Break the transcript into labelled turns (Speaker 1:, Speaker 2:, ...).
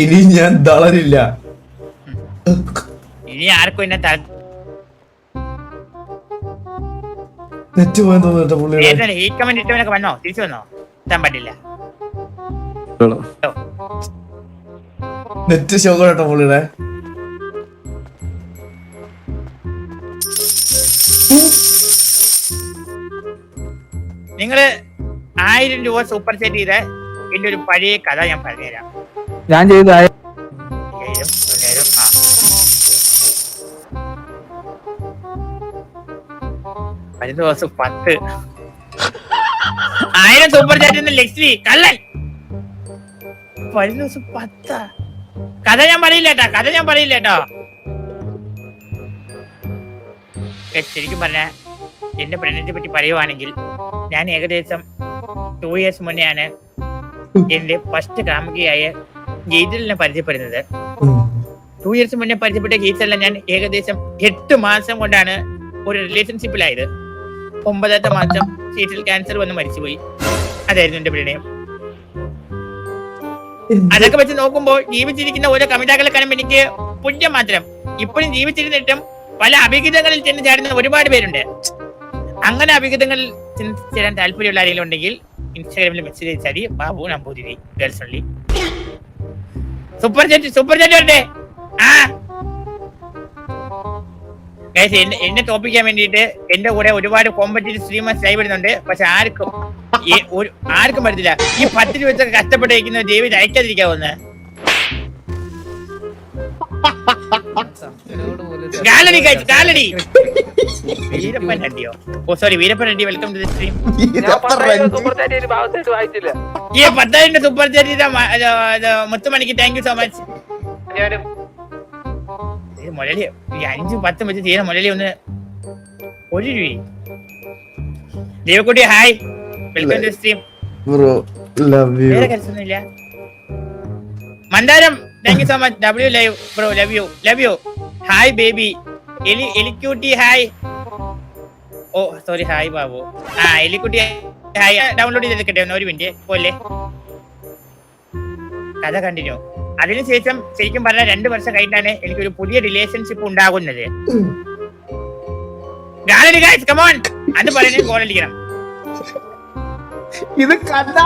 Speaker 1: ഇനി ഞാൻ തളരില്ല.
Speaker 2: ഇനി ആർക്കും എന്നെ
Speaker 1: നെറ്റ് പോയെന്ന് തോന്നുന്നു പുള്ളിയുടെ.
Speaker 2: ഈ കമന്റ് ഇട്ടവനൊക്കെ വന്നോ? തിരിച്ചു വന്നോ? എത്താൻ പറ്റില്ല.
Speaker 1: നെറ്റ് ഷോ കേട്ടോ പുള്ളിയുടെ.
Speaker 2: നിങ്ങള് 1000 രൂപ സൂപ്പർ സെറ്റ് ചെയ്ത് എന്റെ ഒരു പഴയ കഥ ഞാൻ പറഞ്ഞുതരാം.
Speaker 3: ഞാൻ ചെയ്ത
Speaker 2: 1000 ദിവസം 10 1000 സൂപ്പർ ചാറ്റ് ലക്ഷ്മി കള്ളൻ. 10 ദിവസം 10 കഥ ഞാൻ പറയില്ലേട്ടോ. ശരിക്കും പറഞ്ഞ എന്റെ പ്രണയത്തെ പറ്റി പറയുവാണെങ്കിൽ ഞാൻ ഏകദേശം 2 years മുന്നെയാണ് എന്റെ ഫസ്റ്റ് കാമുകിയായ ഗീതലിനെ പരിചയപ്പെടുന്നത്. 2 years മുന്നേ പരിചയപ്പെട്ട ഗീതലിനെ ഞാൻ ഏകദേശം 8 മാസം കൊണ്ടാണ് ഒരു റിലേഷൻഷിപ്പിലായത്. 9ാമത്തെ മാസം സീറ്റിൽ ക്യാൻസർ വന്ന് മരിച്ചുപോയി. അതായിരുന്നു എന്റെ പ്രണയം. അതൊക്കെ വെച്ച് നോക്കുമ്പോൾ ജീവിച്ചിരിക്കുന്ന ഓരോ കവിതാക്കളെ കാണുമ്പോൾ എനിക്ക് പുണ്യം മാത്രം. ഇപ്പോഴും ജീവിച്ചിരുന്നിട്ടും പല അഭിഹിതങ്ങളിൽ ചെന്ന് ചാടുന്ന ഒരുപാട് പേരുണ്ട്. അങ്ങനെ അഭിഹിതങ്ങളിൽ ചേരാൻ താല്പര്യമുള്ള ആരെങ്കിലും ഉണ്ടെങ്കിൽ ഇൻസ്റ്റാഗ്രാമിൽ മെസ്സേജ് അയച്ചാൽ Babu Namboothiri girls only. Super chat വരട്ടെ. എന്നെ തോപ്പിക്കാൻ വേണ്ടിയിട്ട് എന്റെ കൂടെ ഒരുപാട് കോമ്പറ്റീവ് സ്ട്രീമേഴ്സ് ലൈവ് വരുന്നുണ്ട്. പക്ഷെ ആർക്കും പറ്റത്തില്ല. ഈ 10 രൂപ കഷ്ടപ്പെട്ടിരിക്കുന്ന ദൈവം അയക്കാതിരിക്കാവുന്ന ഗാലറി വീരപ്പൻ റെഡ്ഡിയോ. Oh sorry, Veerappan Reddy, welcome to the stream. ഈ 10,000 സൂപ്പർ ചാറ്റ് മുത്തുമണിക്ക് thank you so much. Murali 5-10 വെച്ച് ചെയ്യുന്ന മുരളി ഒന്ന് 1 രൂപ. Devakutty hi, welcome to stream. വേറെ കരുത്തൊന്നുമില്ല. Mandaram thank you so much. W live bro, love you. Hi baby. Elikkutty hi. Oh sorry, hi Babu. Elikkutty hi. Download ചെയ്തെടുക്കട്ടെ ഒരു മിനിറ്റ് പോലെ. കഥ കണ്ടിന്യൂ. അതിനുശേഷം ശരിക്കും പറഞ്ഞാൽ 2 വർഷം കഴിഞ്ഞാണ് എനിക്കൊരു പുതിയ റിലേഷൻഷിപ്പ് ഉണ്ടാകുന്നത്. Gallery guys come on. അത് പറയുന്നത് ഗോൾ അടിക്കണം.
Speaker 1: ഇത് കണ്ടാ